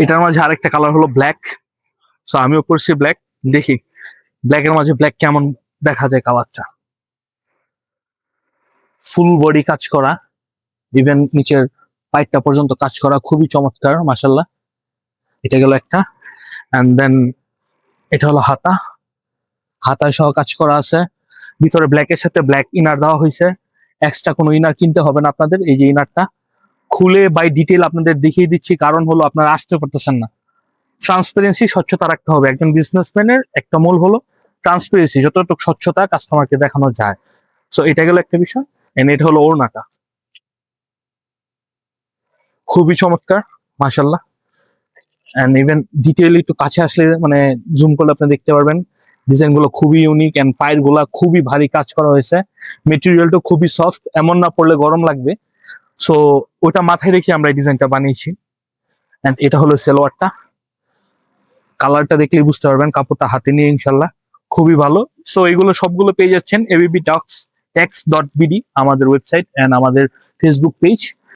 এটার মাঝে আরেকটা কালার হলো ব্ল্যাক। সো আমিও পরছি ব্ল্যাক, দেখি ব্ল্যাকের মাঝে ব্ল্যাক কেমন দেখা যায় কালারটা। ফুল বডি কাজ করা, ইভেন নিচের পাইপটা পর্যন্ত কাজ করা, খুবই চমৎকার মাশাল্লাহ। এটা গেল একটা। এন্ড দেন এটা হলো হাতা, হাতায় সহ কাজ করা আছে। ভিতরে ব্ল্যাকের সাথে ব্ল্যাক ইনার দেওয়া হয়েছে, এক্সট্রা কোনো ইনার কিনতে হবে না আপনাদের। এই যে ইনারটা খুলে বাই ডিটেল আপনাদের দেখিয়ে দিচ্ছি, কারণ হলো আপনারা আসতে পারতেছেন না। ট্রান্সপারেন্সি, স্বচ্ছতা রাখতে হবে। একজন বিজনেসম্যানের একটা মূল হলো ট্রান্সপারেন্সি, যতটুকু স্বচ্ছতা কাস্টমারকে দেখানো যায়। সো এটা গেল একটা বিষয়। এন্ড এটা হলো ওড়নাটা, খুবই চমৎকার মাশাল্লাহ। এন্ড ইভেন ডিটেইল একটু কাছে আসলে মানে জুম করলে আপনি দেখতে পারবেন ডিজাইন গুলো খুবই ইউনিক। এন্ড পায়ের গুলা খুবই ভারী কাজ করা হয়েছে, মেটেরিয়ালটা খুবই সফট, এমন না পড়লে গরম লাগবে। সো ওটা মাথায় রেখে আমরা এই ডিজাইনটা বানিয়েছি। এন্ড এটা হলো সেলোয়ারটা, কালারটা দেখলেই বুঝতে পারবেন, কাপড়টা হাতে নিয়ে ইনশাল্লাহ খুবই ভালো। সো এগুলো সবগুলো পেয়ে যাচ্ছেন এবিবি ট্যাক্স.বিডি, আমাদের ওয়েবসাইট এন্ড আমাদের ফেসবুক পেজ।